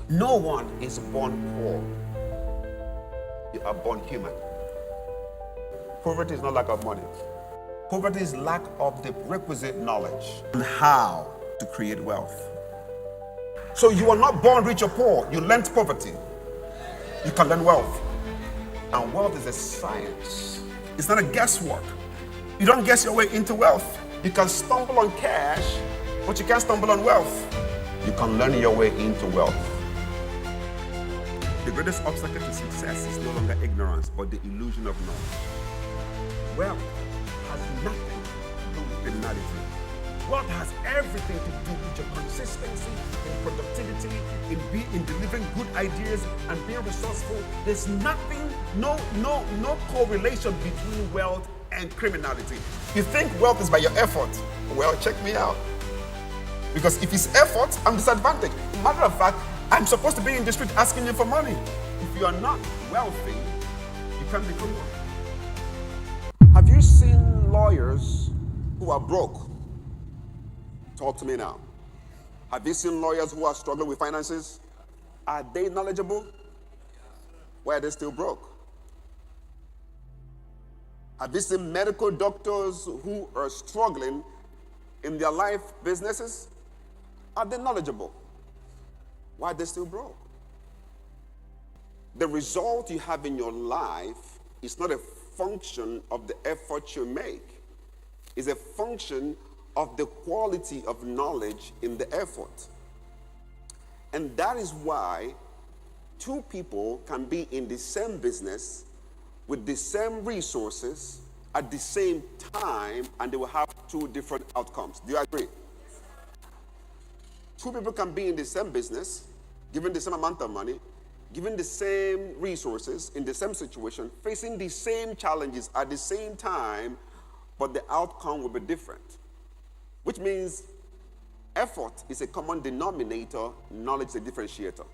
No one is born poor. You are born human. Poverty is not lack of money. Poverty is lack of the requisite knowledge on how to create wealth. So you are not born rich or poor. You learned poverty. You can learn wealth. And wealth is a science. It's not a guesswork. You don't guess your way into wealth. You can stumble on cash, but you can't stumble on wealth. You can learn your way into wealth. The greatest obstacle to success is no longer ignorance, but the illusion of knowledge. Wealth has nothing to do with criminality. Wealth has everything to do with your consistency in productivity, in delivering good ideas and being resourceful. There's nothing, no correlation between wealth and criminality. You think wealth is by your effort? Well, check me out. Because if it's effort, I'm disadvantaged. Matter of fact, I'm supposed to be in the street asking you for money. If you are not wealthy, you can't become one. Have you seen lawyers who are broke? Talk to me now. Have you seen lawyers who are struggling with finances? Are they knowledgeable? Why are they still broke? Have you seen medical doctors who are struggling in their life businesses? Are they knowledgeable? Why are they still broke? The result you have in your life is not a function of the effort you make. It's a function of the quality of knowledge in the effort. And that is why two people can be in the same business with the same resources at the same time, and they will have two different outcomes. Do you agree? Two people can be in the same business, given the same amount of money, given the same resources, in the same situation, facing the same challenges at the same time, but the outcome will be different. Which means effort is a common denominator, knowledge is a differentiator.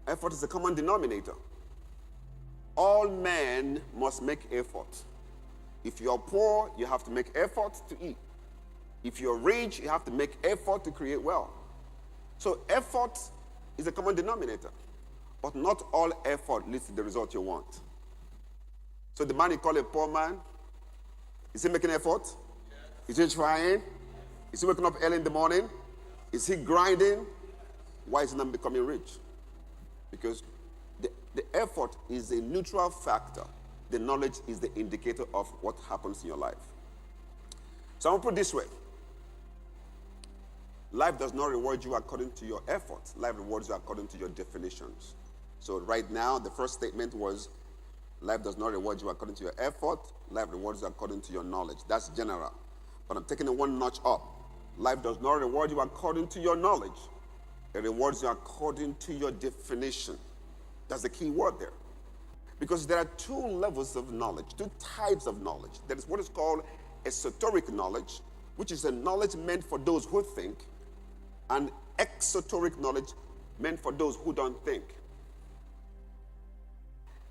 Effort is a common denominator. All men must make effort. If you're poor, you have to make effort to eat. If you're rich, you have to make effort to create wealth. So effort is a common denominator. But not all effort leads to the result you want. So the man you call a poor man, is he making effort? Is he trying? Is he waking up early in the morning? Is he grinding? Why is he not becoming rich? Because the effort is a neutral factor. The knowledge is the indicator of what happens in your life. So I'm going to put it this way. Life does not reward you according to your efforts. Life rewards you according to your definitions. So right now, the first statement was, life does not reward you according to your effort. Life rewards you according to your knowledge. That's general. But I'm taking it one notch up. Life does not reward you according to your knowledge. It rewards you according to your definition. That's the key word there. Because there are two levels of knowledge, two types of knowledge. There is what is called esoteric knowledge, which is a knowledge meant for those who think, and exoteric knowledge meant for those who don't think.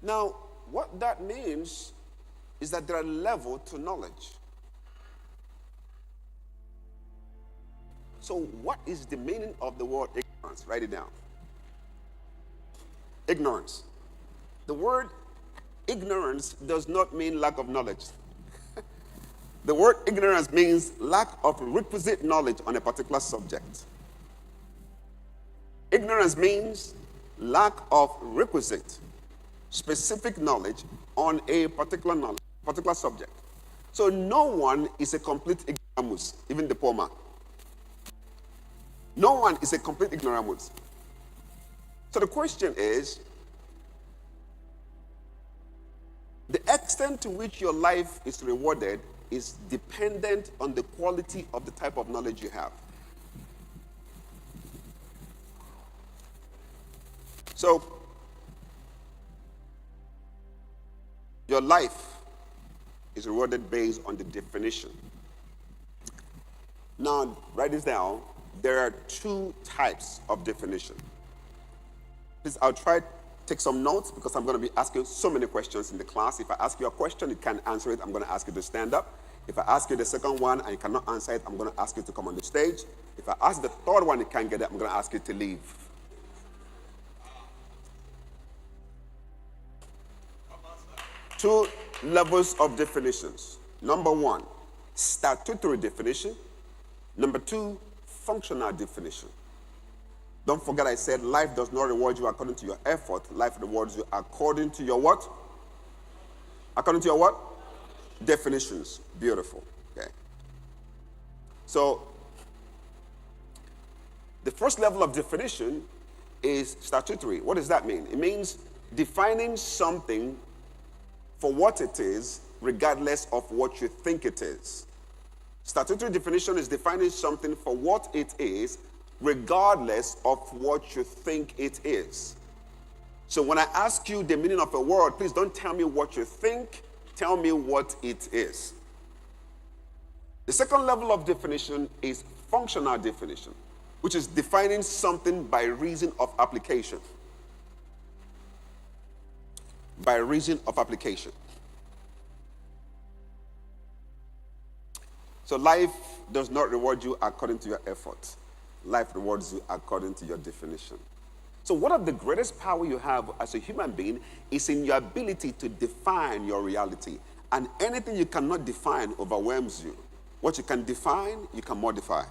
Now, what that means is that there are levels to knowledge. So what is the meaning of the word ignorance? Write it down. Ignorance. The word ignorance does not mean lack of knowledge. The word ignorance means lack of requisite knowledge on a particular subject. Ignorance means lack of requisite, specific knowledge on a particular subject. So no one is a complete ignoramus, even the poor man. No one is a complete ignoramus. So the question is, the extent to which your life is rewarded is dependent on the quality of the type of knowledge you have. So, your life is rewarded based on the definition. Now, write this down. There are two types of definition. Please, I'll try to take some notes because I'm going to be asking so many questions in the class. If I ask you a question, you can't answer it, I'm going to ask you to stand up. If I ask you the second one and you cannot answer it, I'm going to ask you to come on the stage. If I ask the third one, you can't get it, I'm going to ask you to leave. Two levels of definitions. Number one, statutory definition. Number two, functional definition. Don't forget I said life does not reward you according to your effort. Life rewards you according to your what? According to your what? Definitions. Beautiful. Okay. So, the first level of definition is statutory. What does that mean? It means defining something for what it is, regardless of what you think it is. Statutory definition is defining something for what it is, regardless of what you think it is. So when I ask you the meaning of a word, please don't tell me what you think, tell me what it is. The second level of definition is functional definition, which is defining something by reason of application. By reason of application. So life does not reward you according to your effort. Life rewards you according to your definition. So one of the greatest power you have as a human being is in your ability to define your reality. And anything you cannot define overwhelms you. What you can define, you can modify.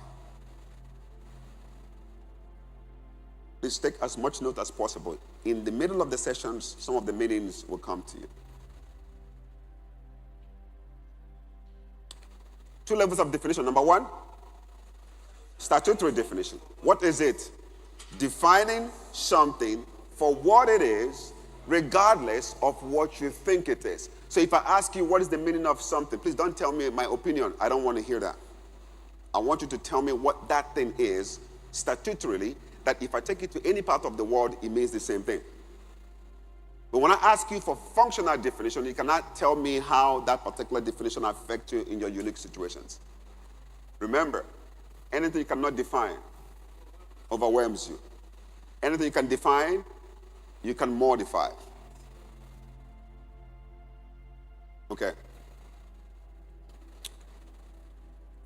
Please take as much note as possible. In the middle of the sessions, some of the meanings will come to you. Two levels of definition. Number one, statutory definition. What is it? Defining something for what it is, regardless of what you think it is. So if I ask you what is the meaning of something, please don't tell me my opinion. I don't want to hear that. I want you to tell me what that thing is statutorily, that if I take it to any part of the world, it means the same thing. But when I ask you for functional definition, you cannot tell me how that particular definition affects you in your unique situations. Remember, anything you cannot define overwhelms you. Anything you can define, you can modify. Okay.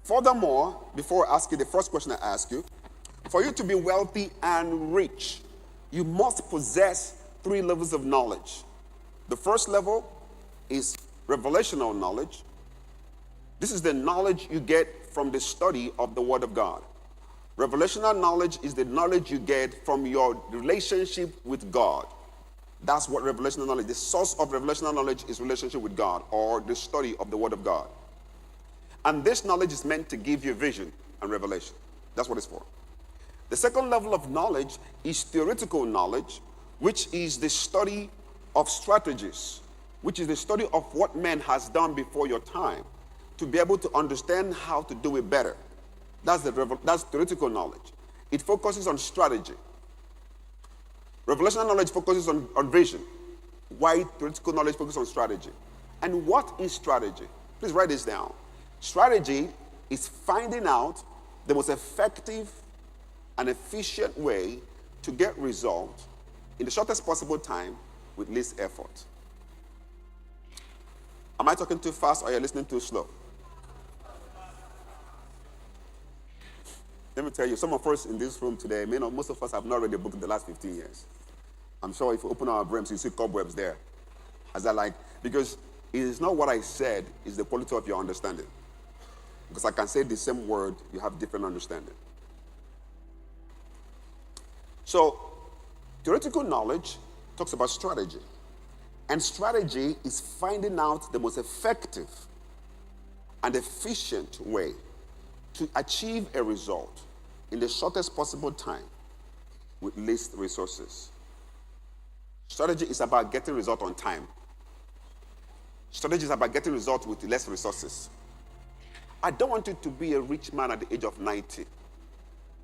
Furthermore, before I ask you the first question I ask you, for you to be wealthy and rich, you must possess three levels of knowledge. The first level is revelational knowledge. This is the knowledge you get from the study of the Word of God. Revelational knowledge is the knowledge you get from your relationship with God. That's what revelational knowledge, the source of revelational knowledge is relationship with God or the study of the Word of God. And this knowledge is meant to give you vision and revelation. That's what it's for. The second level of knowledge is theoretical knowledge, which is the study of strategies, which is the study of what man has done before your time to be able to understand how to do it better. That's theoretical knowledge. It focuses on strategy. Revelational knowledge focuses on vision. Why theoretical knowledge focuses on strategy? And what is strategy? Please write this down. Strategy is finding out the most effective and efficient way to get results in the shortest possible time with least effort. Am I talking too fast or are you listening too slow? Let me tell you, some of us in this room today, most of us have not read a book in the last 15 years. I'm sure if you open our brains, you see cobwebs there. Because it is not what I said, it's the quality of your understanding. Because I can say the same word, you have different understanding. So, theoretical knowledge talks about strategy. And strategy is finding out the most effective and efficient way to achieve a result in the shortest possible time with least resources. Strategy is about getting result on time. Strategy is about getting results with less resources. I don't want you to be a rich man at the age of 90.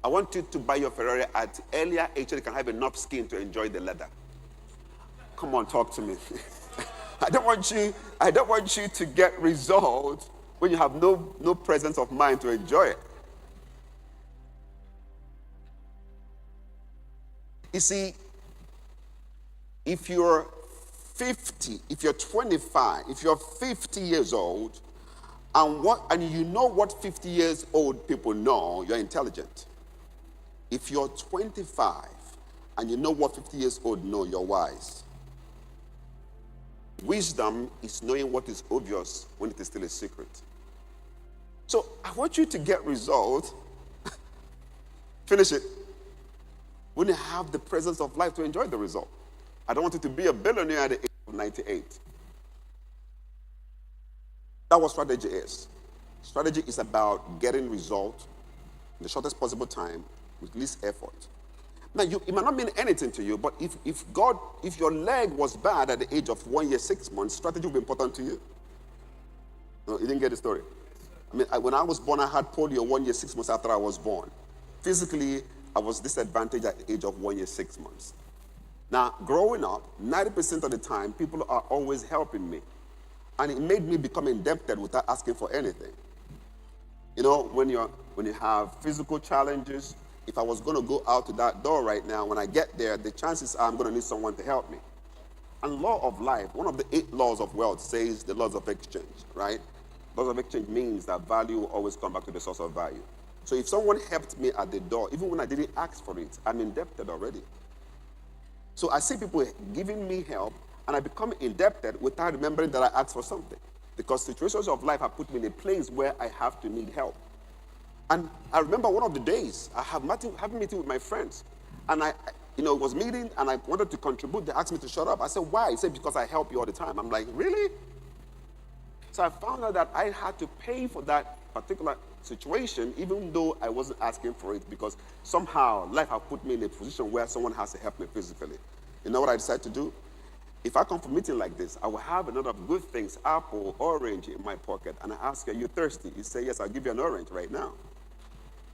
I want you to buy your Ferrari at earlier age so you can have enough skin to enjoy the leather. Come on, talk to me. I don't want you to get results when you have no presence of mind to enjoy it. You see, if you're 50, if you're 25, if you're 50 years old, And you know what 50 years old people know, you're intelligent. If you're 25 and you know what 50 years old know, you're wise. Wisdom is knowing what is obvious when it is still a secret. So I want you to get results. Finish it. When you have the presence of life to enjoy the result. I don't want you to be a billionaire at the age of 98. That's what strategy is. Strategy is about getting results in the shortest possible time with least effort. Now, it might not mean anything to you, but if your leg was bad at the age of 1 year, 6 months, strategy will be important to you. No, you didn't get the story. I mean, when I was born, I had polio 1 year, 6 months after I was born. Physically, I was disadvantaged at the age of 1 year, 6 months. Now, growing up, 90% of the time, people are always helping me. And it made me become indebted without asking for anything. You know, when you have physical challenges, if I was going to go out to that door right now, when I get there, the chances are I'm going to need someone to help me. And law of life, one of the 8 laws of wealth says the laws of exchange, right? Laws of exchange means that value will always come back to the source of value. So if someone helped me at the door, even when I didn't ask for it, I'm indebted already. So I see people giving me help, and I become indebted without remembering that I asked for something. Because situations of life have put me in a place where I have to need help. And I remember one of the days, I have a meeting with my friends. And I was meeting, and I wanted to contribute. They asked me to shut up. I said, why? He said, because I help you all the time. I'm like, really? So I found out that I had to pay for that particular situation, even though I wasn't asking for it, because somehow life had put me in a position where someone has to help me physically. You know what I decided to do? If I come for a meeting like this, I will have a lot of good things, apple, orange in my pocket, and I ask you, are you thirsty? You say, yes, I'll give you an orange right now.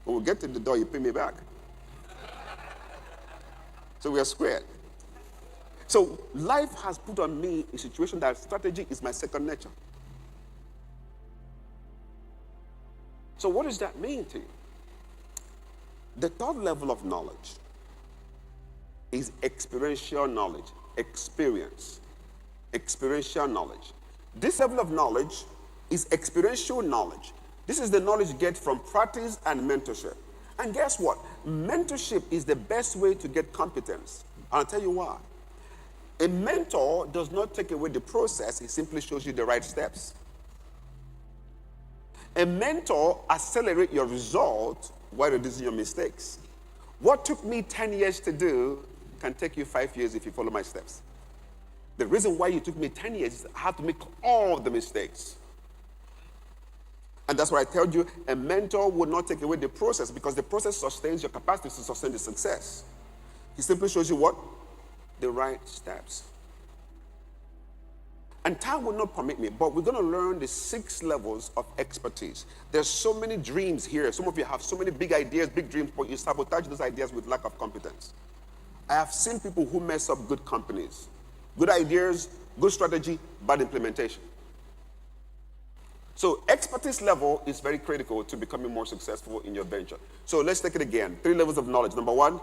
When we get to the door, you pay me back. So we are squared. So life has put on me a situation that strategy is my second nature. So what does that mean to you? The third level of knowledge is experiential knowledge. Experiential knowledge. This level of knowledge is experiential knowledge. This is the knowledge you get from practice and mentorship. And guess what? Mentorship is the best way to get competence. And I'll tell you why. A mentor does not take away the process, he simply shows you the right steps. A mentor accelerates your result while reducing your mistakes. What took me 10 years to do can take you 5 years if you follow my steps. The reason why it took me 10 years is I had to make all the mistakes. And that's why I told you, a mentor will not take away the process because the process sustains your capacity to sustain the success. He simply shows you what? The right steps. And time will not permit me, but we're going to learn the 6 levels of expertise. There's so many dreams here. Some of you have so many big ideas, big dreams, but you sabotage those ideas with lack of competence. I have seen people who mess up good companies. Good ideas, good strategy, bad implementation. So expertise level is very critical to becoming more successful in your venture. So let's take it again. 3 levels of knowledge. Number 1,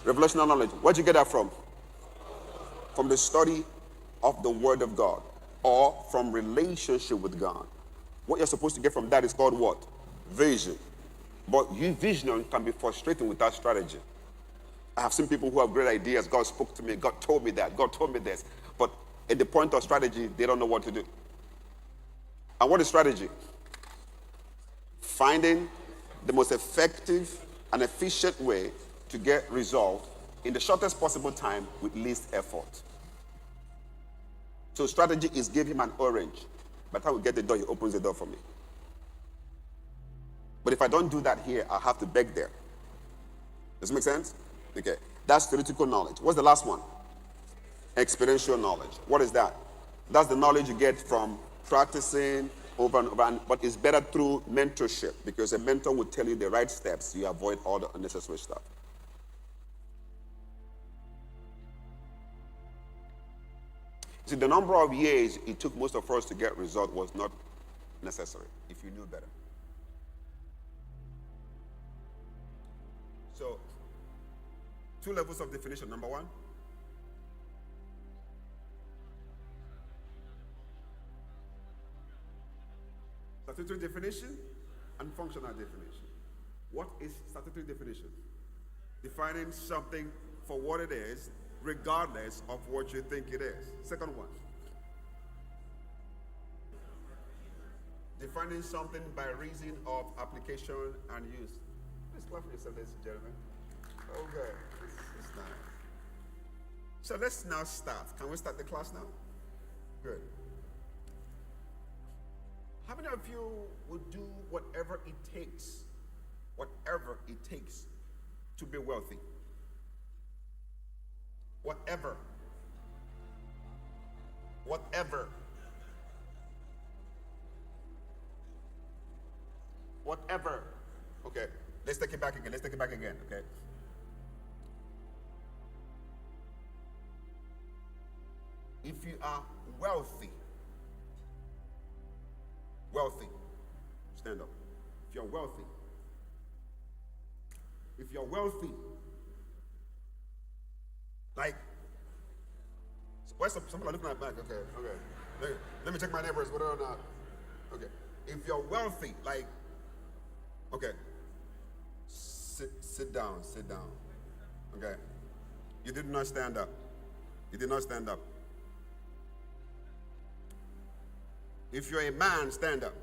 revelational knowledge. Where'd you get that from? From the study of the Word of God, or from relationship with God. What you're supposed to get from that is called what? Vision. But vision can be frustrating without strategy. I have seen people who have great ideas. God spoke to me. God told me that. God told me this. But at the point of strategy, they don't know what to do. And what is strategy? Finding the most effective and efficient way to get results in the shortest possible time with least effort. So strategy is give him an orange. By the time we get the door, he opens the door for me. But if I don't do that here, I'll have to beg there. Does it make sense? Okay. That's theoretical knowledge. What's the last one? Experiential knowledge. What is that? That's the knowledge you get from practicing over and over. But it's better through mentorship because a mentor will tell you the right steps. You avoid all the unnecessary stuff. See, the number of years it took most of us to get result was not necessary if you knew better. So, 2 levels of definition. Number 1, Statutory definition and functional definition. What is statutory definition? Defining something for what it is, regardless of what you think it is. Second one. Defining something by reason of application and use. Please clap for yourself, ladies and gentlemen. Okay, it's nice. So let's now start. Can we start the class now? Good. How many of you would do whatever it takes to be wealthy? Whatever. Okay, let's take it back again, okay? If you are wealthy, stand up. If you're wealthy, like, why some people are looking at back? Okay. Let me check my neighbors, whether or not. Okay. If you're wealthy, like, okay, sit down. Okay. You did not stand up. If you're a man, stand up.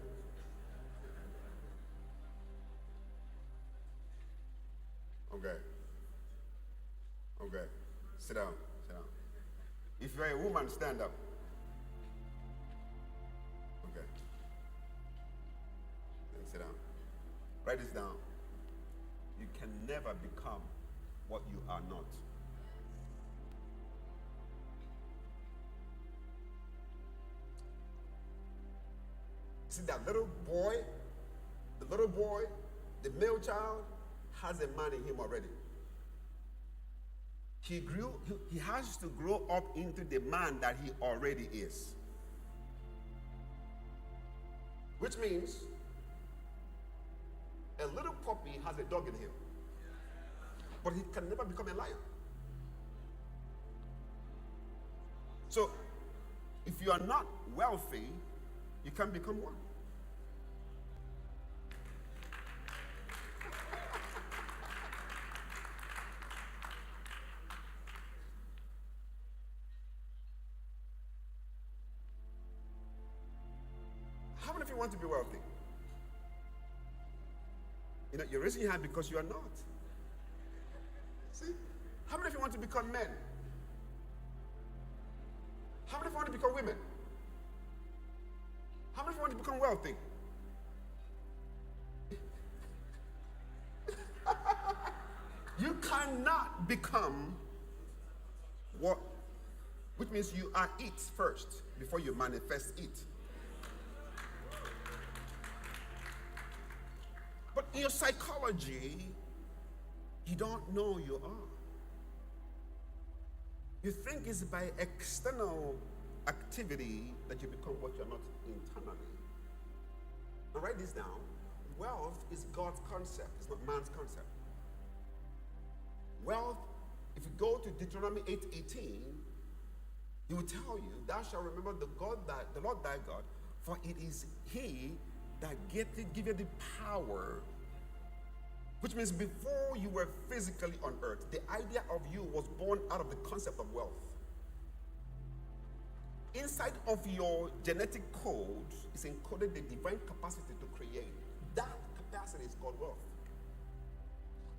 Okay. Sit down. If you're a woman, stand up. Okay. Then sit down. Write this down. You can never become what you are not. See that little boy, the male child has a man in him already. He has to grow up into the man that he already is. Which means a little puppy has a dog in him, but he can never become a lion. So, if you are not wealthy, you can become one. How many of you want to be wealthy? You're raising your hand because you are not. See? How many of you want to become men? How many of you want to become women? How many of you want to become wealthy? You cannot become what, which means you are it first before you manifest it. But in your psychology, you don't know you are. You think it's by external activity that you become what you're not internally. Now write this down. Wealth is God's concept. It's not man's concept. Wealth, if you go to Deuteronomy 8:18, he will tell you, thou shalt remember the Lord thy God, for it is he that give you the power, which means before you were physically on earth, the idea of you was born out of the concept of wealth. Inside of your genetic code is encoded the divine capacity to create. That capacity is called wealth.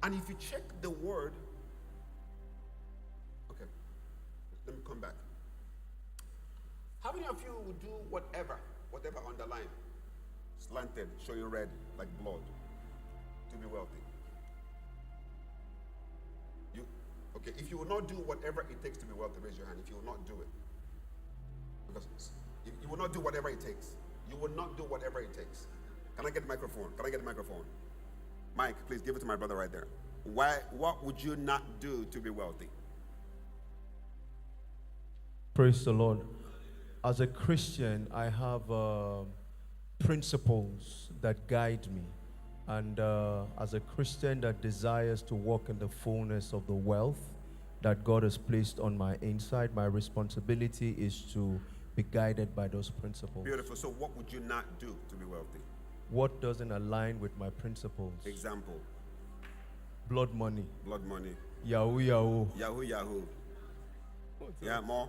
And if you check the word, okay, let me come back. How many of you would do whatever underline, slanted, showing red like blood, to be wealthy? Okay, if you will not do whatever it takes to be wealthy, raise your hand. If you will not do it. Because you will not do whatever it takes. You will not do whatever it takes. Can I get the microphone? Mike, please give it to my brother right there. What would you not do to be wealthy? Praise the Lord. As a Christian, I have principles that guide me. And as a Christian that desires to walk in the fullness of the wealth that God has placed on my inside, my responsibility is to be guided by those principles. Beautiful. So what would you not do to be wealthy? what doesn't align with my principles. Example. Blood money, Blood money. Yahoo Yahoo, Yahoo Yahoo. Yeah, more.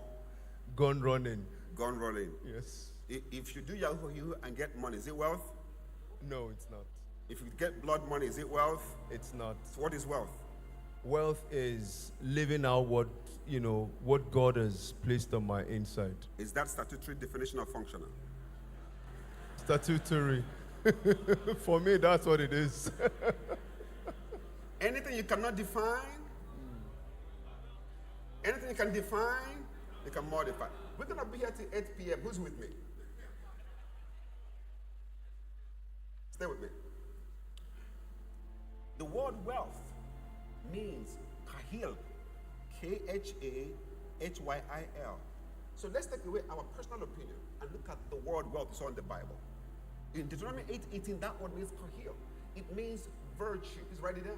gun running. Gun rolling. Yes. If you do Yahoo Yahoo and get money, is it wealth? No, it's not. If you get blood money, is it wealth? It's not. So what is wealth? Wealth is living out what God has placed on my inside. Is that statutory definition of functional? Statutory. For me, that's what it is. Anything you cannot define, anything you can define, you can modify. We're going to be here till 8 p.m. Who's with me? Stay with me. The word wealth means kahil, Khahyil. So let's take away our personal opinion and look at the word wealth is on the Bible. In Deuteronomy 8:18, that word means kahil. It means virtue. Please write it down.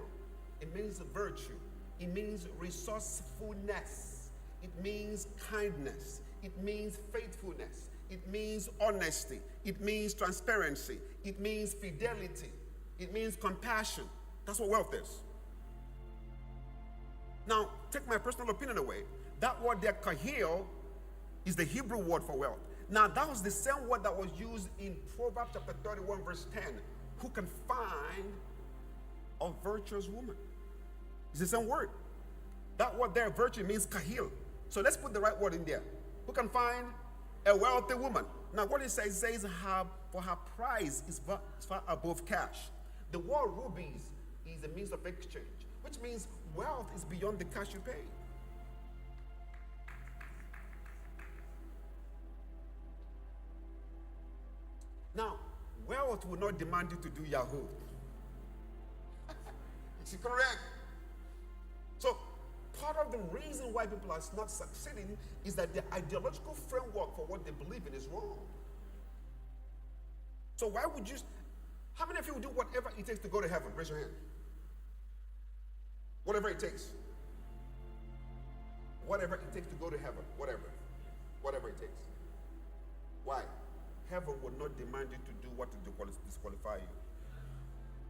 It means virtue. It means resourcefulness. It means kindness. It means faithfulness. It means honesty. It means transparency. It means fidelity. It means compassion. That's what wealth is. Now, take my personal opinion away. That word there, kahil, is the Hebrew word for wealth. Now, that was the same word that was used in Proverbs chapter 31, verse 10. Who can find a virtuous woman? It's the same word. That word there, virtue, means kahil. So let's put the right word in there. Who can find a wealthy woman? Now, what it says for her price is far above cash. The word rubies is a means of exchange, which means wealth is beyond the cash you pay. Now, wealth will not demand you to do Yahoo. Is it correct? So, part of the reason why people are not succeeding is that the ideological framework for what they believe in is wrong. So why would you, how many of you would do whatever it takes to go to heaven? Raise your hand. Whatever it takes. Whatever it takes to go to heaven. Whatever it takes. Why? Heaven would not demand you to do what to disqualify you.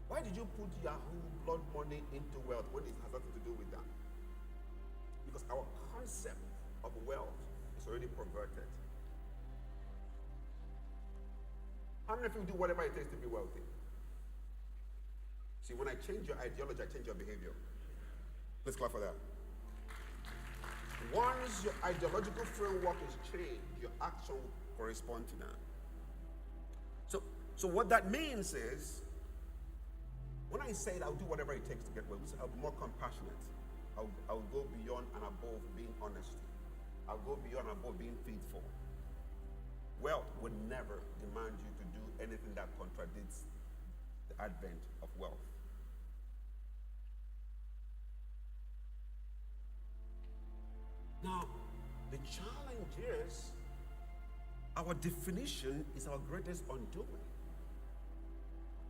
Why did you put Yahoo blood money into wealth when it has nothing to do with that? Because our concept of wealth is already perverted. How many of you do whatever it takes to be wealthy? See, when I change your ideology, I change your behavior. Let's clap for that. Once your ideological framework is changed, your action will correspond to that. So what that means is, when I say I'll do whatever it takes to get well, I'll be more compassionate. I'll go beyond and above being honest. I'll go beyond and above being faithful. Wealth would never demand you to do anything that contradicts the advent of wealth. Now, the challenge is our definition is our greatest undoing.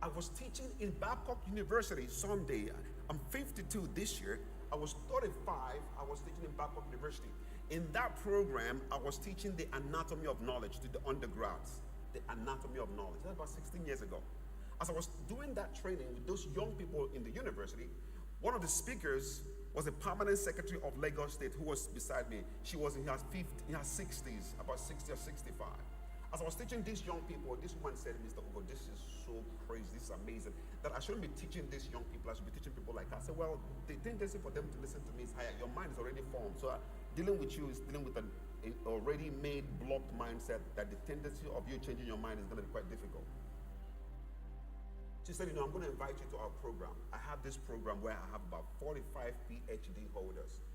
I was teaching in Babcock University Sunday. I'm 52 this year. I was 35. I was teaching in Babcock University. In that program, I was teaching the anatomy of knowledge to the undergrads. The anatomy of knowledge. That's about 16 years ago. As I was doing that training with those young people in the university, one of the speakers was a permanent secretary of Lagos State who was beside me. She was in her 60s, about 60 or 65. As I was teaching these young people, this woman said, Mr. Ugo, this is so crazy, this is amazing, that I shouldn't be teaching these young people, I should be teaching people like her. I said, well, the tendency for them to listen to me is higher. Your mind is already formed. So dealing with you is dealing with an already made, blocked mindset that the tendency of you changing your mind is going to be quite difficult. She said, I'm going to invite you to our program. I have this program where I have about 45 PhD holders,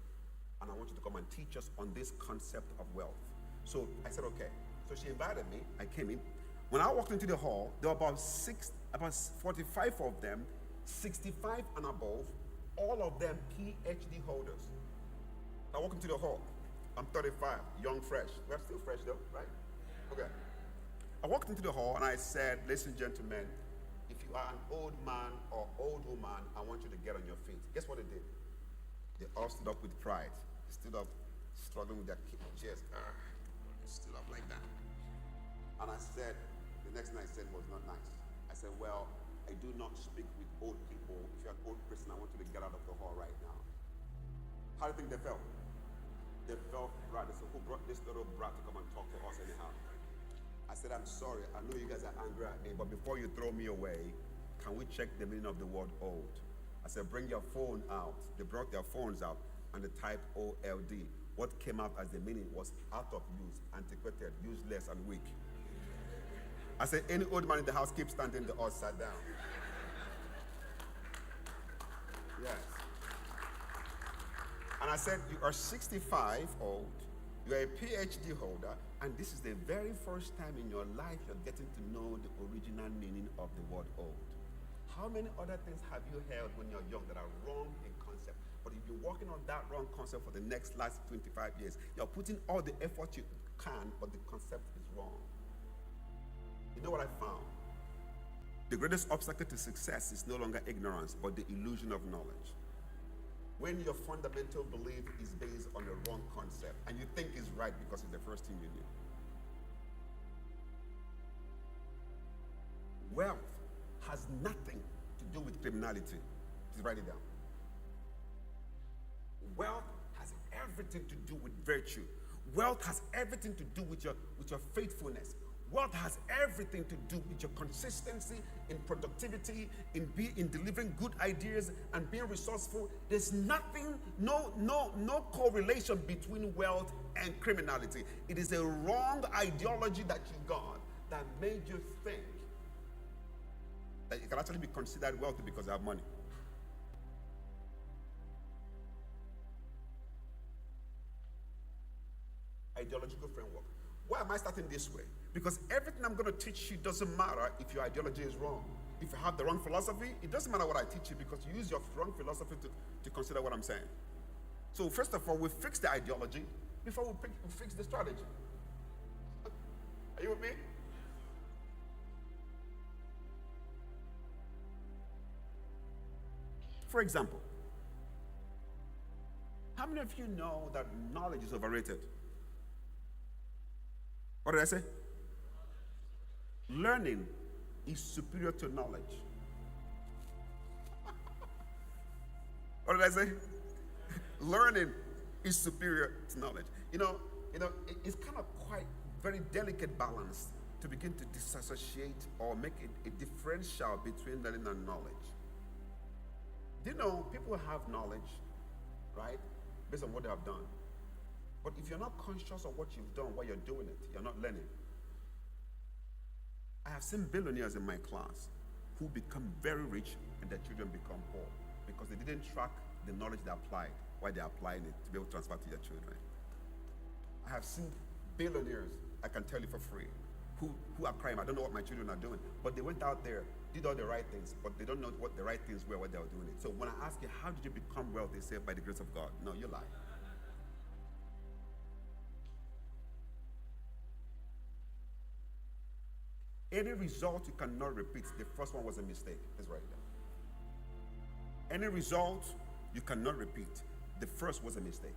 and I want you to come and teach us on this concept of wealth. So I said, okay. So she invited me. I came in. When I walked into the hall, there were about 45 of them, 65 and above, all of them PhD holders. I walked into the hall. I'm 35, young, fresh. We're still fresh though, right? Okay. I walked into the hall and I said, ladies and gentlemen, if you are an old man or old woman, I want you to get on your feet. Guess what they did? They all stood up with pride. They stood up struggling with their chest. Stood up like that. And I said, the next thing I said was not nice. I said, well, I do not speak with old people. If you're an old person, I want you to get out of the hall right now. How do you think they felt? They felt right. They said, who brought this little brat to come and talk to us anyhow? I said, I'm sorry. I know you guys are angry at me, but before you throw me away, can we check the meaning of the word old? I said, bring your phone out. They brought their phones out and they typed OLD. What came out as the meaning was out of use, antiquated, useless, and weak. I said, any old man in the house keep standing, the odds sat down. Yes. And I said, you are 65 old, you are a PhD holder, and this is the very first time in your life you're getting to know the original meaning of the word old. How many other things have you held when you're young that are wrong in concept? But if you're working on that wrong concept for the last 25 years, you're putting all the effort you can, but the concept is wrong. You know what I found? The greatest obstacle to success is no longer ignorance, but the illusion of knowledge. When your fundamental belief is based on the wrong concept, and you think it's right because it's the first thing you knew. Wealth has nothing to do with criminality. Just write it down. Wealth has everything to do with virtue. Wealth has everything to do with your faithfulness. Wealth has everything to do with your consistency in productivity, in delivering good ideas and being resourceful. There's nothing, no correlation between wealth and criminality. It is a wrong ideology that you got that made you think that you can actually be considered wealthy because you have money. Ideological framework. Why am I starting this way? Because everything I'm going to teach you doesn't matter if your ideology is wrong. If you have the wrong philosophy, it doesn't matter what I teach you because you use your wrong philosophy to consider what I'm saying. So first of all, we fix the ideology before we fix the strategy. Are you with me? For example, how many of you know that knowledge is overrated? What did I say? Learning is superior to knowledge. What did I say? Learning is superior to knowledge. It's kind of quite very delicate balance to begin to disassociate or make a differential between learning and knowledge. Do you know people have knowledge, right, based on what they have done? But if you're not conscious of what you've done while you're doing it, you're not learning. I have seen billionaires in my class who become very rich and their children become poor because they didn't track the knowledge they applied while they're applying it to be able to transfer to their children. I have seen billionaires, I can tell you for free, who are crying, I don't know what my children are doing, but they went out there, did all the right things, but they don't know what the right things were while they were doing it. So when I ask you, how did you become wealthy? They say, by the grace of God. No, you lie. Any result you cannot repeat, the first one was a mistake. Let's write it down. Any result you cannot repeat, the first was a mistake.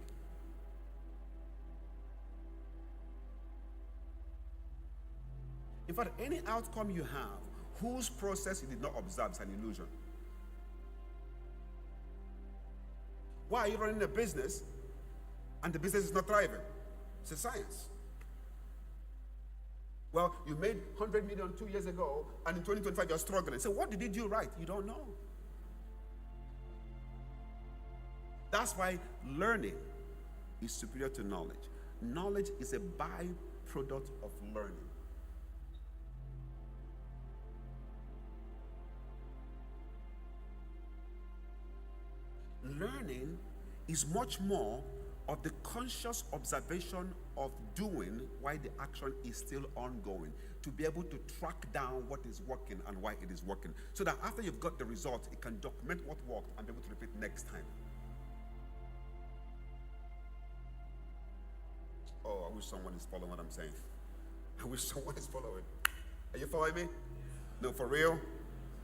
In fact, any outcome you have, whose process you did not observe is an illusion. Why are you running a business and the business is not thriving? It's a science. Well, you made 100 million 2 years ago, and in 2025 you're struggling. So what did you do right? You don't know. That's why learning is superior to knowledge. Knowledge is a byproduct of learning. Learning is much more of the conscious observation of doing while the action is still ongoing, to be able to track down what is working and why it is working, so that after you've got the result, it can document what worked and be able to repeat next time. Oh, I wish someone is following what I'm saying. I wish someone is following. Are you following me? No, for real?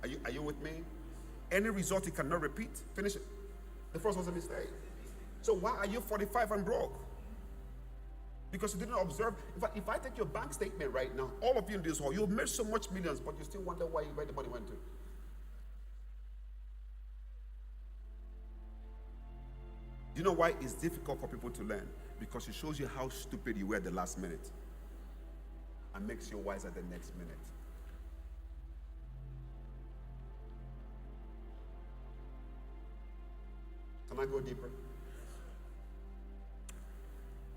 Are you with me? Any result you cannot repeat, finish it. The first was a mistake. So why are you 45 and broke? Because you didn't observe. If I take your bank statement right now, all of you in this hall, you've made so much millions, but you still wonder where the money went to. You know why it's difficult for people to learn? Because it shows you how stupid you were at the last minute and makes you wise at the next minute. Can I go deeper?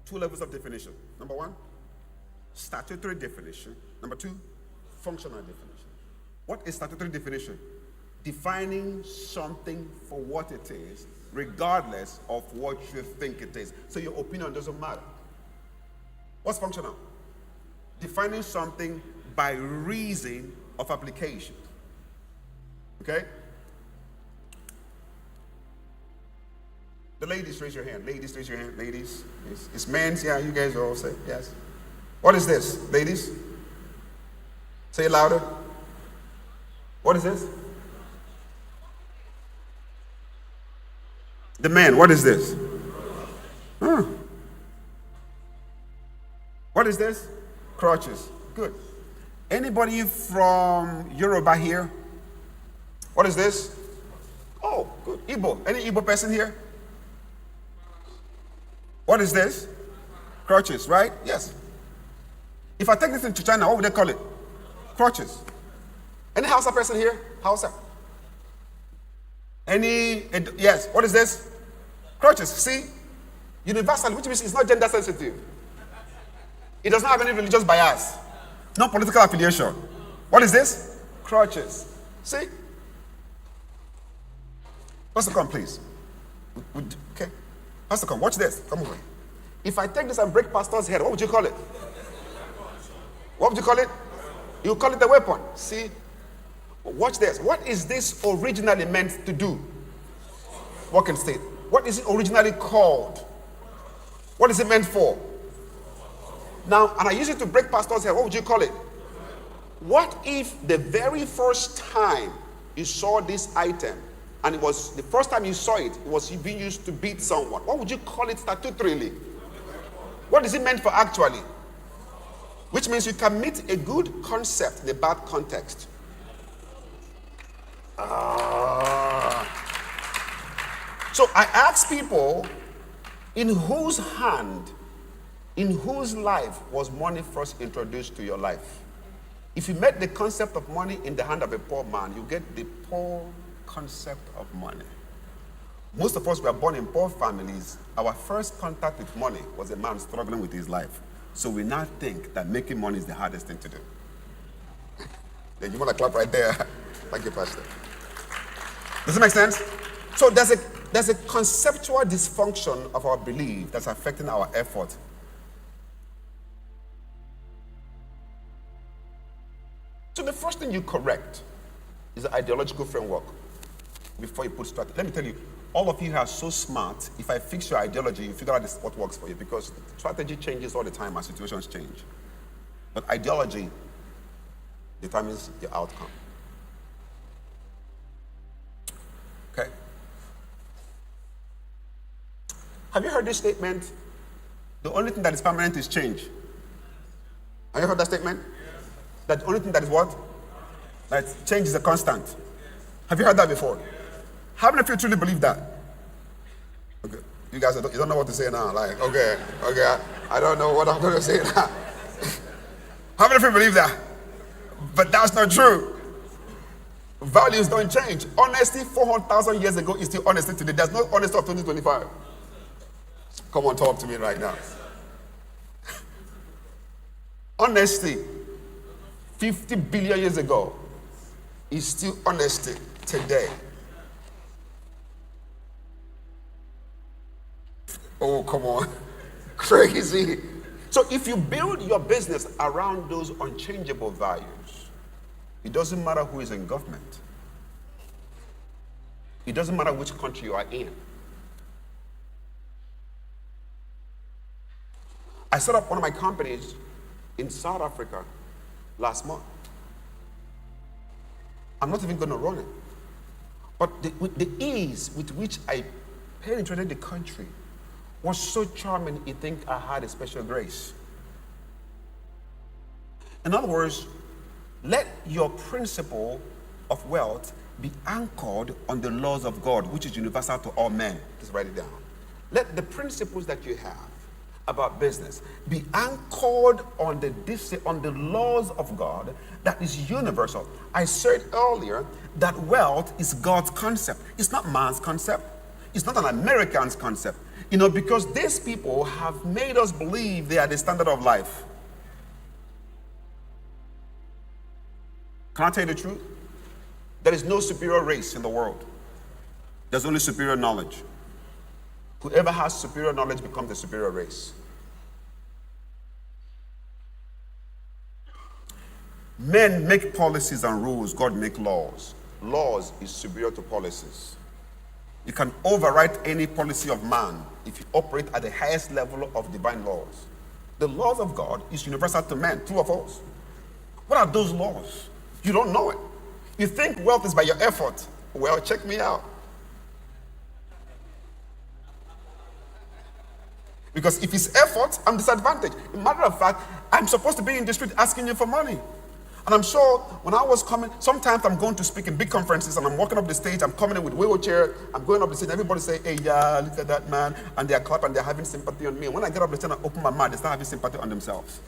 2 levels of definition. Number 1, statutory definition. Number 2, functional definition. What is statutory definition? Defining something for what it is, regardless of what you think it is. So your opinion doesn't matter. What's functional? Defining something by reason of application. Okay? The ladies, raise your hand. Ladies, raise your hand. Ladies. It's men's. Yeah, you guys all say yes. What is this, ladies? Say it louder. What is this? The man, what is this? Huh. What is this? Crutches. Good. Anybody from Yoruba here? What is this? Oh, good. Igbo. Any Igbo person here? What is this? Crutches, right? Yes. If I take this into China, what would they call it? Crutches. Any Hausa person here? Hausa. Yes, what is this? Crutches. See? Universal, which means it's not gender sensitive. It does not have any religious bias. No political affiliation. What is this? Crutches. See? Pastor, come, please. Okay. Pastor, come, watch this. Come over. If I take this and break Pastor's head, what would you call it? What would you call it? You call it a weapon. See? Watch this. What is this originally meant to do? Walking state. What is it originally called? What is it meant for? Now, and I use it to break Pastor's head. What would you call it? What if the very first time you saw this item, and it was the first time you saw it, it was being used to beat someone? What would you call it statutorily? What is it meant for actually? Which means you can meet a good concept in a bad context. So I ask people, in whose hand, in whose life was money first introduced to your life? If you met the concept of money in the hand of a poor man, you get the poor concept of money. Most of us were born in poor families. Our first contact with money was a man struggling with his life. So we now think that making money is the hardest thing to do. Then you want to clap right there. Thank you, Pastor. Does it make sense? So there's a conceptual dysfunction of our belief that's affecting our effort. So the first thing you correct is the ideological framework before you put strategy. Let me tell you, all of you are so smart. If I fix your ideology, you figure out what works for you, because strategy changes all the time as situations change. But ideology determines the outcome. Okay? Have you heard this statement? The only thing that is permanent is change. Have you heard that statement? Yes. That the only thing that is what? That change is a constant. Yes. Have you heard that before? Yes. How many of you truly believe that? Okay. You guys, you don't know what to say now. Like, okay, I don't know what I'm going to say now. How many of you believe that? But that's not true. Values don't change. Honesty 400,000 years ago is still honesty today. There's no honesty of 2025. Come on, talk to me right now. Honesty 50 billion years ago is still honesty today. Oh, come on. Crazy. So if you build your business around those unchangeable values, it doesn't matter who is in government. It doesn't matter which country you are in. I set up one of my companies in South Africa last month. I'm not even going to run it. But with the ease with which I penetrated the country was so charming, you think I had a special grace. In other words, let your principle of wealth be anchored on the laws of God, which is universal to all men. Just write it down. Let the principles that you have about business be anchored on the laws of God that is universal. I said earlier that wealth is God's concept. It's not man's concept. It's not an American's concept. You know, because these people have made us believe they are the standard of life. Can I tell you the truth? There is no superior race in the world. There's only superior knowledge. Whoever has superior knowledge becomes the superior race. Men make policies and rules, God make laws. Laws is superior to policies. You can overwrite any policy of man if you operate at the highest level of divine laws. The laws of God is universal to men, true of us. What are those laws? You don't know it. You think wealth is by your effort. Well, check me out. Because if it's effort, I'm disadvantaged. As a matter of fact, I'm supposed to be in the street asking you for money. And I'm sure when I was coming, sometimes I'm going to speak in big conferences and I'm walking up the stage, I'm coming in with wheelchair, I'm going up the stage, and everybody say, hey, yeah, look at that man, and they're clapping and they're having sympathy on me. And when I get up the stage and open my mouth, they start having sympathy on themselves.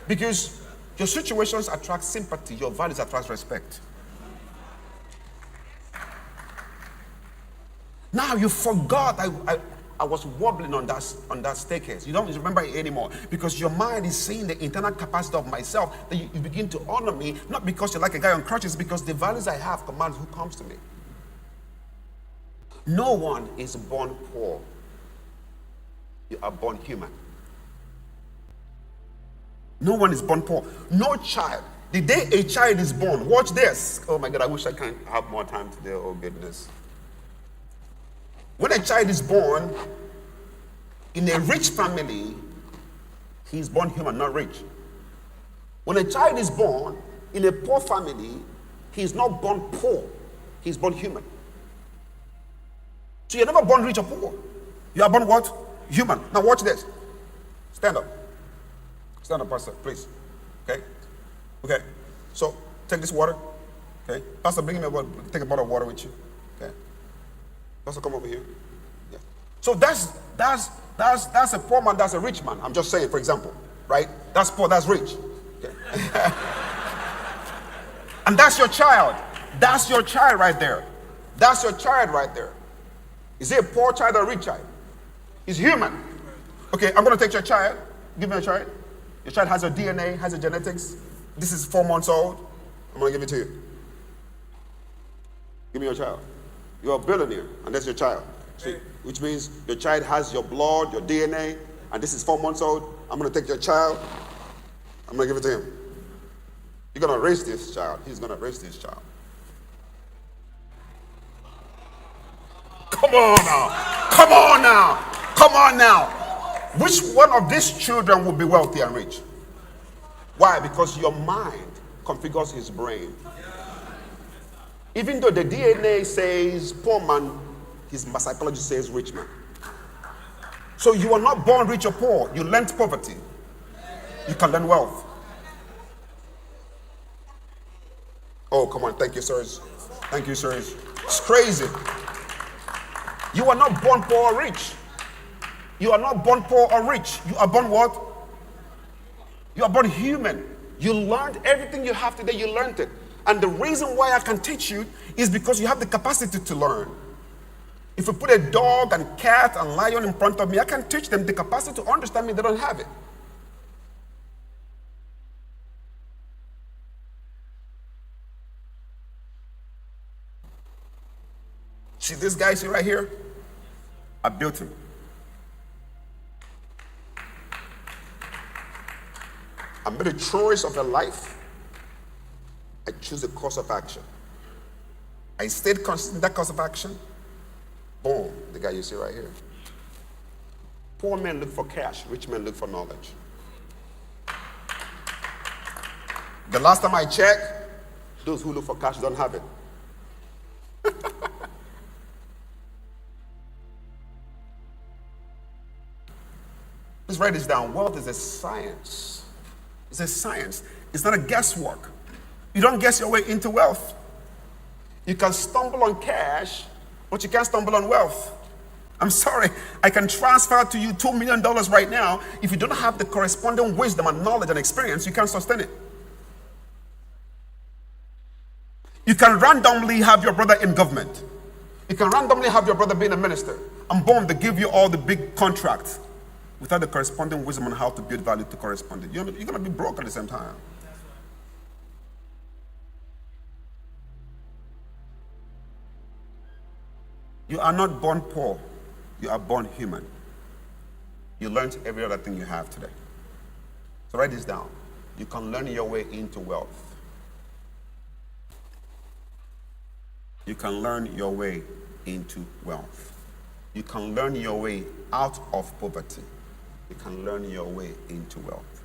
Because your situations attract sympathy, your values attract respect. Now you forgot I was wobbling on that staircase. You don't remember it anymore because your mind is seeing the internal capacity of myself that you begin to honor me, not because you're like a guy on crutches, because the values I have commands who comes to me. No one is born poor. You are born human. No one is born poor. No child. The day a child is born, watch this. Oh my God, I wish I can have more time today. Oh goodness. When a child is born in a rich family, he is born human, not rich. When a child is born in a poor family, he is not born poor, he is born human. So you're never born rich or poor. You are born what? Human. Now watch this. Stand up. Stand up, Pastor, please. Okay? Okay. So take this water. Okay? Pastor, bring me take a bottle of water with you. Okay? Pastor, come over here. Yeah. So that's a poor man, that's a rich man. I'm just saying, for example, right? That's poor, that's rich. Okay. And that's your child. That's your child right there. That's your child right there. Is he a poor child or a rich child? He's human. Okay, I'm going to take your child. Give me a child. Your child has your DNA, has your genetics. This is 4 months old. I'm going to give it to you. Give me your child. You're a billionaire, and that's your child. So, which means your child has your blood, your DNA, and this is 4 months old. I'm going to take your child. I'm going to give it to him. You're going to raise this child. He's going to raise this child. Come on now. Come on now. Come on now. Which one of these children will be wealthy and rich? Why? Because your mind configures his brain. Even though the DNA says poor man, his psychology says rich man. So you are not born rich or poor. You learned poverty. You can learn wealth. Oh, come on. Thank you, sirs. Thank you, sirs. It's crazy. You are not born poor or rich. You are not born poor or rich. You are born what? You are born human. You learned everything you have today. You learned it. And the reason why I can teach you is because you have the capacity to learn. If you put a dog and cat and lion in front of me, I can teach them. The capacity to understand me, they don't have it. See this guy, see right here? I built him. I made a choice of a life. I choose a course of action. I stayed consistent in that course of action. Boom, the guy you see right here. Poor men look for cash, rich men look for knowledge. The last time I checked, those who look for cash don't have it. Please write this down. Wealth is a science. It's a science. It's not a guesswork. You don't guess your way into wealth. You can stumble on cash, but you can't stumble on wealth. I'm sorry, I can transfer to you $2 million right now. If you don't have the corresponding wisdom and knowledge and experience, you can't sustain it. You can randomly have your brother in government. You can randomly have your brother being a minister. And boom, they give you all the big contracts without the corresponding wisdom on how to build value to correspond it. You're going to be broke at the same time. You are not born poor. You are born human. You learned every other thing you have today. So write this down. You can learn your way into wealth. You can learn your way into wealth. You can learn your way out of poverty. You can learn your way into wealth.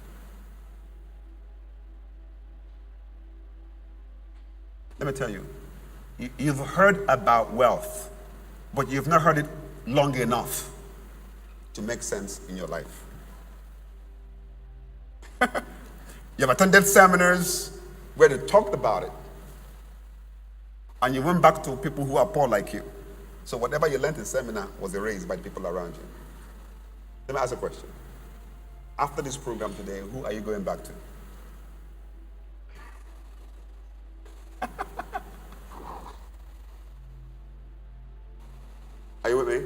Let me tell you, you've heard about wealth, but you've not heard it long enough to make sense in your life. You have attended seminars where they talked about it, and you went back to people who are poor like you. So whatever you learned in seminar was erased by the people around you. Let me ask a question. After this program today, who are you going back to? Are you with me?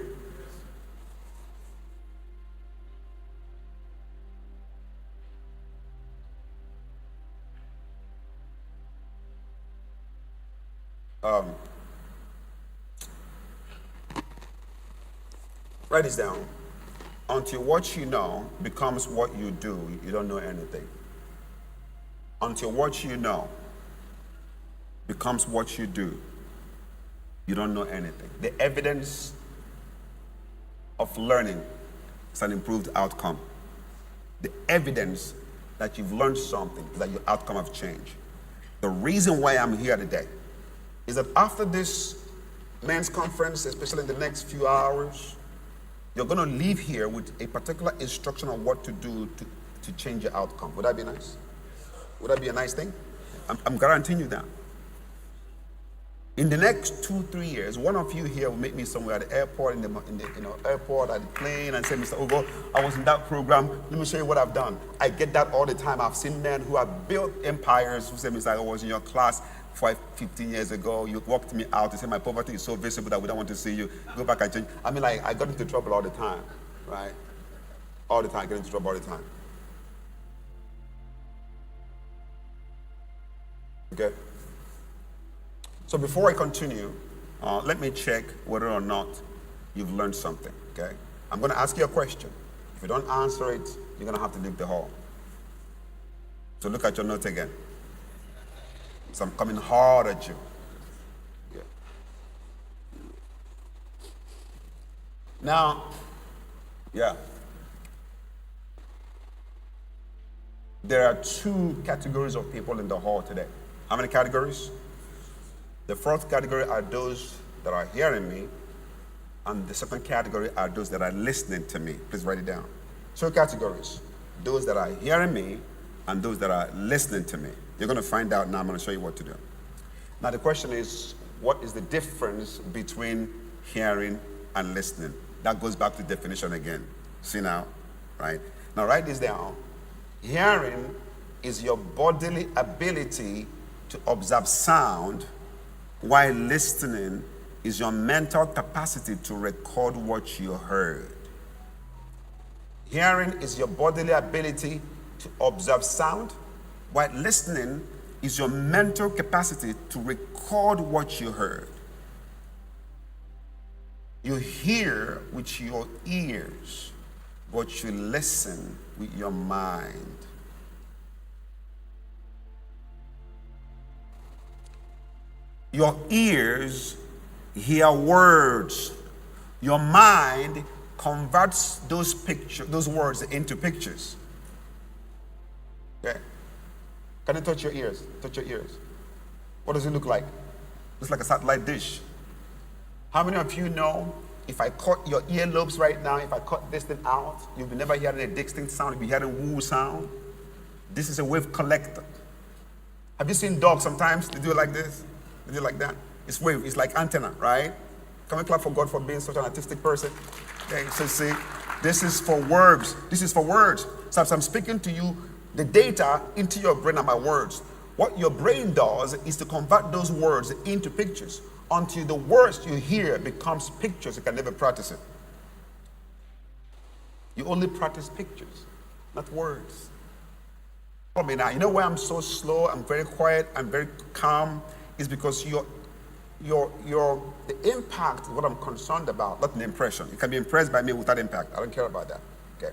Write this down. Until what you know becomes what you do, you don't know anything. Until what you know becomes what you do, you don't know anything. The evidence of learning is an improved outcome. The evidence that you've learned something is that your outcome have changed. The reason why I'm here today is that after this men's conference, especially in the next few hours, you're going to leave here with a particular instruction on what to do to change your outcome. Would that be nice? Would that be a nice thing? I'm guaranteeing you that. In the next 2-3 years, one of you here will meet me somewhere at the airport, in the airport, at the plane, and say, Mr. Ugo, I was in that program. Let me show you what I've done. I get that all the time. I've seen men who have built empires who say, Mr. I was in your class 15 years ago. You walked me out. You said my poverty is so visible that we don't want to see you. Go back and change. I mean, like, I got into trouble all the time, right? All the time. I get into trouble all the time. Okay? So before I continue, let me check whether or not you've learned something, okay? I'm going to ask you a question. If you don't answer it, you're going to have to leave the hall. So look at your notes again. So I'm coming hard at you. Yeah. Now, yeah. There are 2 categories of people in the hall today. How many categories? The first category are those that are hearing me, and the second category are those that are listening to me. Please write it down. 2 categories. Those that are hearing me and those that are listening to me. You're going to find out now. I'm going to show you what to do. Now the question is, what is the difference between hearing and listening? That goes back to definition again. See now, right? Now write this down. Hearing is your bodily ability to observe sound, while listening is your mental capacity to record what you heard. Hearing is your bodily ability to observe sound, while listening is your mental capacity to record what you heard. You hear with your ears, but you listen with your mind. Your ears hear words. Your mind converts those words into pictures. Okay? Can you touch your ears? Touch your ears. What does it look like? It's like a satellite dish. How many of you know if I cut your earlobes right now, if I cut this thing out, you'll be never hearing a distinct sound. You'll be hearing woo sound. This is a wave collector. Have you seen dogs sometimes? They do it like this. They do it like that. It's wave. It's like antenna, right? Can we clap for God for being such an artistic person? Okay, so see, this is for words. This is for words. So as I'm speaking to you, the data into your brain are my words. What your brain does is to convert those words into pictures until the words you hear becomes pictures. You can never practice it. You only practice pictures, not words. Follow me now. You know why I'm so slow? I'm very quiet. I'm very calm. Is because the impact is what I'm concerned about, not an impression. You can be impressed by me without impact. I don't care about that. Okay.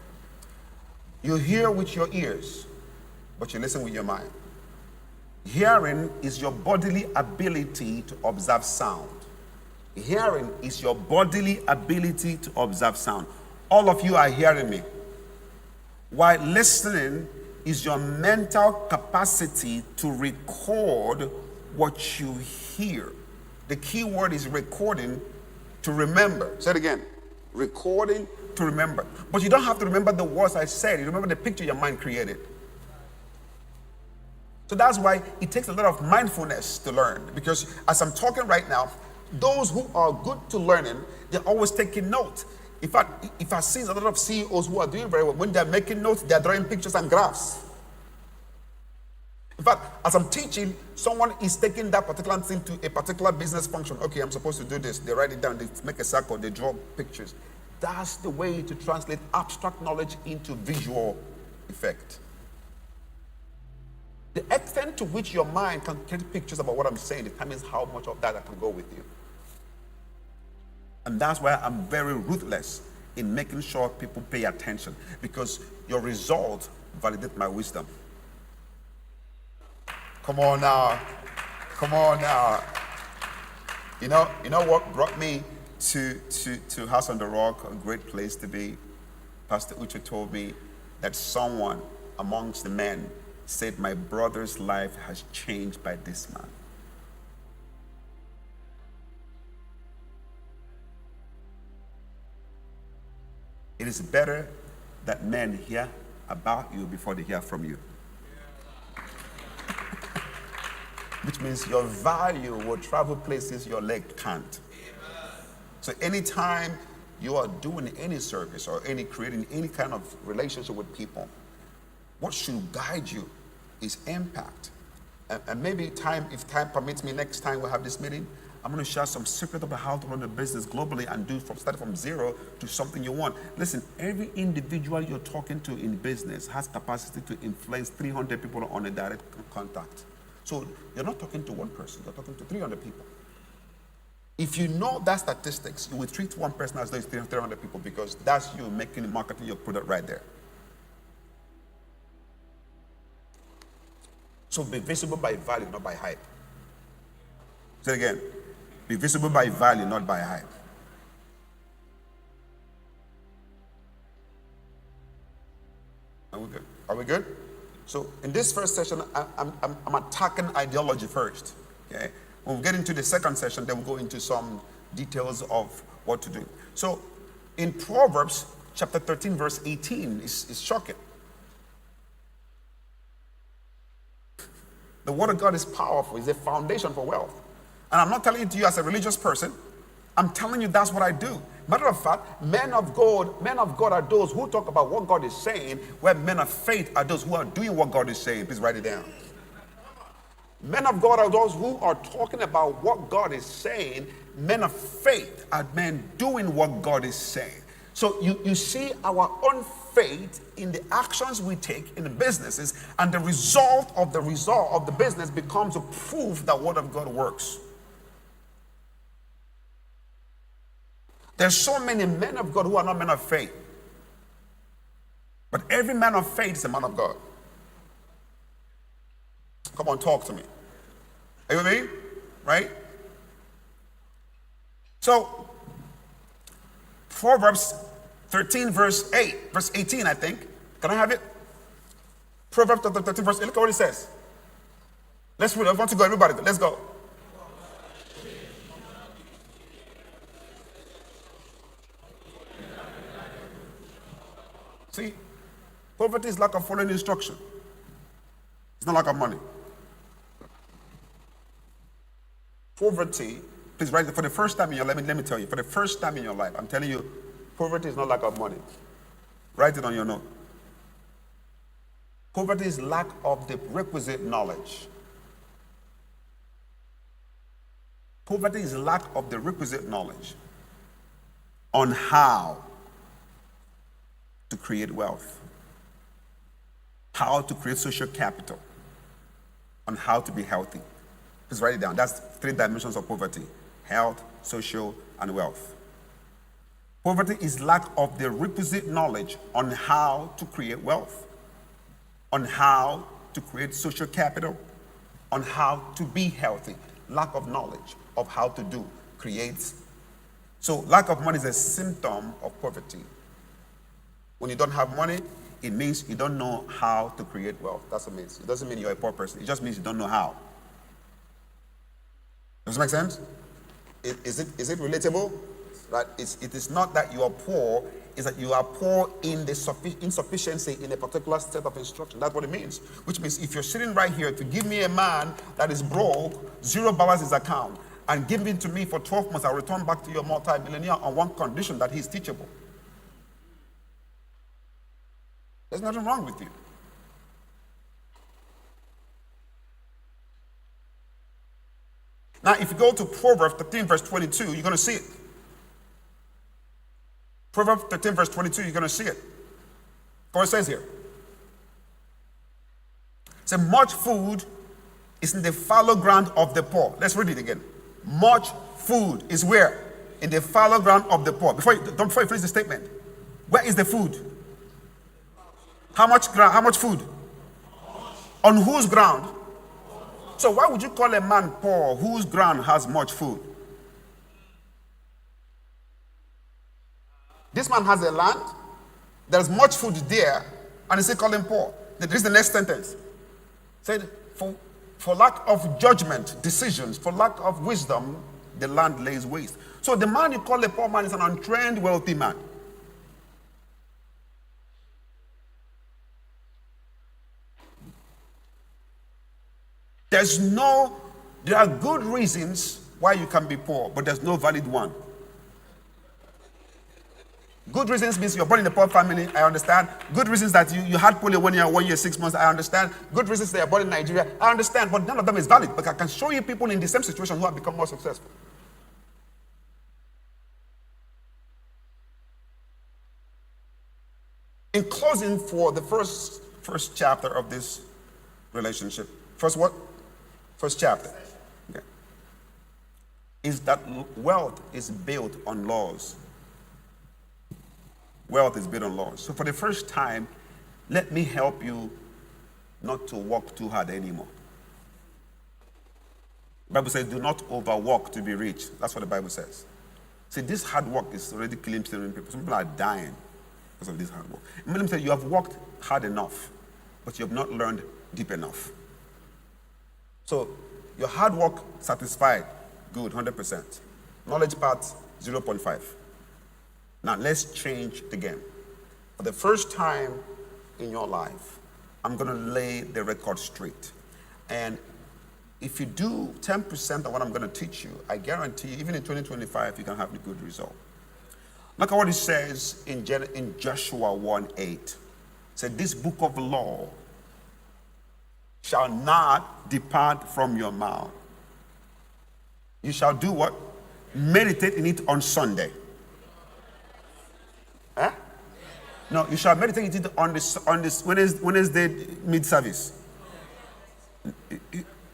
You hear with your ears, but you listen with your mind. Hearing is your bodily ability to observe sound. Hearing is your bodily ability to observe sound. All of you are hearing me. While listening is your mental capacity to record what you hear. The key word is recording to remember. Say it again. Recording to remember. But you don't have to remember the words I said. You remember the picture your mind created. So that's why it takes a lot of mindfulness to learn. Because as I'm talking right now, those who are good to learning, they're always taking notes. In fact, if I see a lot of CEOs who are doing very well, when they're making notes, they're drawing pictures and graphs. In fact, as I'm teaching, someone is taking that particular thing to a particular business function. Okay, I'm supposed to do this. They write it down, they make a circle, they draw pictures. That's the way to translate abstract knowledge into visual effect. The extent to which your mind can create pictures about what I'm saying determines how much of that I can go with you. And that's why I'm very ruthless in making sure people pay attention, because your results validate my wisdom. Come on now. Come on now. You know what brought me to House on the Rock, a great place to be? Pastor Uche told me that someone amongst the men said, my brother's life has changed by this man. It is better that men hear about you before they hear from you. Which means your value will travel places your leg can't. So anytime you are doing any service or creating any kind of relationship with people, what should guide you is impact. And maybe if time permits me, next time we'll have this meeting, I'm going to share some secret about how to run a business globally and start from zero to something you want. Listen, every individual you're talking to in business has capacity to influence 300 people on a direct contact. So you're not talking to one person, you're talking to 300 people. If you know that statistics, you will treat one person as though it's 300 people, because that's you marketing your product right there. So be visible by value, not by hype. Say it again. Be visible by value, not by hype. Are we good? Are we good? So in this first session, I'm attacking ideology first. Okay. When we get into the second session, then we'll go into some details of what to do. So in Proverbs chapter 13, verse 18 is shocking. The word of God is powerful. It's a foundation for wealth. And I'm not telling it to you as a religious person. I'm telling you that's what I do. Matter of fact, men of God are those who talk about what God is saying, where men of faith are those who are doing what God is saying. Please write it down. Men of God are those who are talking about what God is saying. Men of faith are men doing what God is saying. So you see our own faith in the actions we take in the businesses, and the result of the business becomes a proof that word of God works. There's so many men of God who are not men of faith. But every man of faith is a man of God. Come on, talk to me. Are you with me? Right? So, Proverbs 13, verse 18, I think. Can I have it? Proverbs 13, verse 8. Look at what it says. Let's read. I want to go, everybody. Let's go. See, poverty is lack of following instruction. It's not lack of money. Poverty, please write it for the first time in your life. Let me tell you, for the first time in your life, I'm telling you, poverty is not lack of money. Write it on your note. Poverty is lack of the requisite knowledge. Poverty is lack of the requisite knowledge on how to create wealth, how to create social capital, on how to be healthy. Please write it down. That's 3 dimensions of poverty: health, social, and wealth. Poverty is lack of the requisite knowledge on how to create wealth, on how to create social capital, on how to be healthy. Lack of knowledge of how to do creates. So lack of money is a symptom of poverty. When you don't have money, it means you don't know how to create wealth. That's what it means. It doesn't mean you're a poor person. It just means you don't know how. Does it make sense? Is it relatable? Right? It is not that you are poor, it's that you are poor in the insufficiency in a particular set of instruction. That's what it means. Which means if you're sitting right here to give me a man that is broke, zero balance his account, and give it to me for 12 months, I'll return back to your multi-millionaire on one condition, that he's teachable. There's nothing wrong with you. Now, if you go to Proverbs 13, verse 22, you're going to see it. Proverbs 13, verse 22, you're going to see it. What it says here. It says, much food is in the fallow ground of the poor. Let's read it again. Much food is where? In the fallow ground of the poor. Before you finish the statement, where is the food? How much ground? How much food? On whose ground? So why would you call a man poor whose ground has much food? This man has a land, there's much food there, and he still call him poor. This is the next sentence. Said, for lack of judgment, decisions, for lack of wisdom, the land lays waste. So the man you call a poor man is an untrained, wealthy man. There are good reasons why you can be poor, but there's no valid one. Good reasons means you're born in a poor family, I understand. Good reasons that you had polio 1 year, 6 months, I understand. Good reasons that you're born in Nigeria, I understand, but none of them is valid. But I can show you people in the same situation who have become more successful. In closing, for the first chapter of this relationship, first what? First chapter. Okay. Is that wealth is built on laws. Wealth is built on laws. So for the first time, let me help you not to work too hard anymore. The Bible says, do not overwork to be rich. That's what the Bible says. See, this hard work is already killing people. Some people are dying because of this hard work. Let me tell you, you have worked hard enough, but you have not learned deep enough. So your hard work satisfied, good, 100%. Knowledge part, 0.5. Now let's change the game. For the first time in your life, I'm going to lay the record straight. And if you do 10% of what I'm going to teach you, I guarantee you, even in 2025, you can have a good result. Look at what it says in Joshua 1:8. It said, this book of law shall not depart from your mouth. You shall do what? Meditate in it on Sunday. Huh? No, you shall meditate in it on this Wednesday mid-service.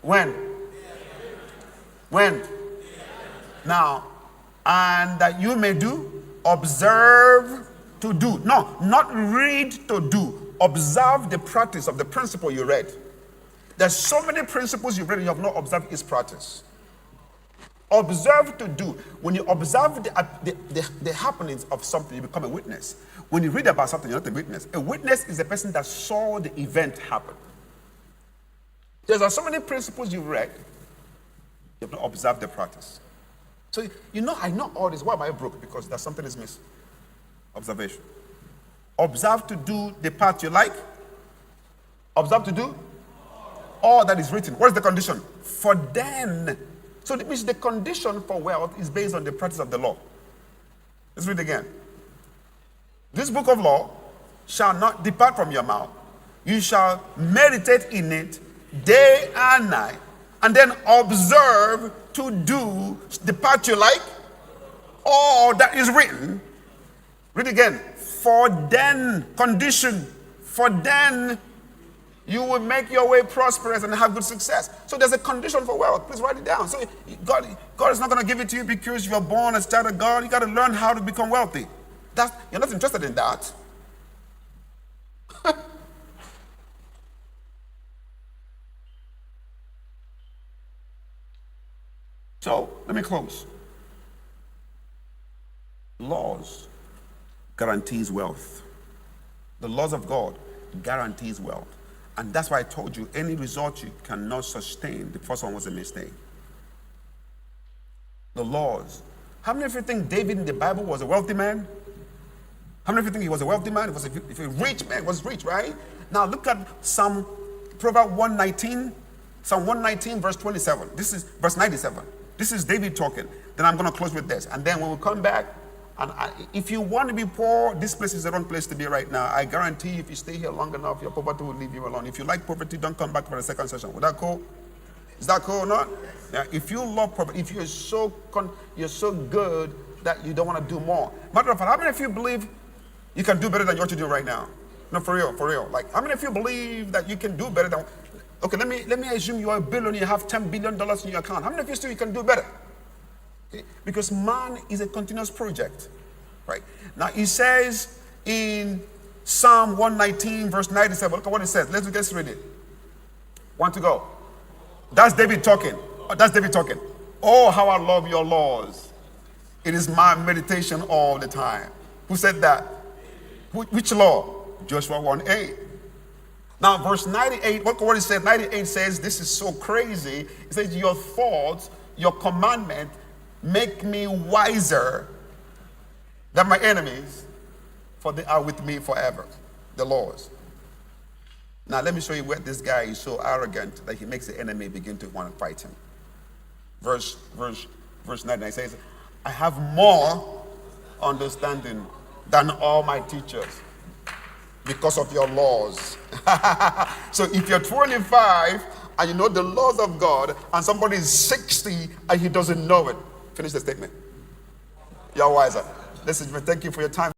When? Now, and that you may do, observe to do. No, not read to do. Observe the practice of the principle you read. There's so many principles you've read and you have not observed its practice. Observe to do. When you observe the happenings of something, you become a witness. When you read about something, you're not a witness. A witness is a person that saw the event happen. There are so many principles you've read, you have not observed the practice. So, I know all this. Why am I broke? Because there's something is missing. Observation. Observe to do the part you like. Observe to do all that is written. What is the condition? For then. So it means the condition for wealth is based on the practice of the law. Let's read again. This book of law shall not depart from your mouth. You shall meditate in it day and night, and then observe to do the part you like, all that is written. Read again. For then, condition, for then you will make your way prosperous and have good success. So there's a condition for wealth. Please write it down. So God is not going to give it to you because you're born as a child of God. You got to learn how to become wealthy. You're not interested in that. So let me close. Laws guarantees wealth. The laws of God guarantees wealth. And that's why I told you, any result you cannot sustain, the first one was a mistake. The laws. How many of you think David in the Bible was a wealthy man? How many of you think he was a wealthy man? If a rich man was rich, right? Now look at Proverbs 119, Psalm 119, verse 27. This is verse 97. This is David talking. Then I'm going to close with this. And then when we come back, and if you want to be poor, this place is the wrong place to be right now. I guarantee you, if you stay here long enough, your poverty will leave you alone. If you like poverty, don't come back for the second session. Would that cool? Is that cool or not? Yeah, if you love poverty, if you're so good that you don't want to do more. Matter of fact, how many of you believe you can do better than what you do right now? No, for real. Like, how many of you believe that you can do better than... Okay, let me assume you are a billionaire, you have $10 billion in your account. How many of you still you can do better? Okay? Because man is a continuous project, right? Now, it says in Psalm 119, verse 97, look at what it says. Let's read it. Want to go? That's David talking. Oh, how I love your laws. It is my meditation all the time. Who said that? Which law? Joshua 1:8. Now, verse 98, look what it said. 98 says, this is so crazy. It says, your thoughts, your commandment, make me wiser than my enemies, for they are with me forever. The laws. Now, let me show you where this guy is so arrogant that he makes the enemy begin to want to fight him. Verse 99 says, I have more understanding than all my teachers because of your laws. So if you're 25 and you know the laws of God and somebody is 60 and he doesn't know it, finish the statement. You're wiser. Listen, thank you for your time.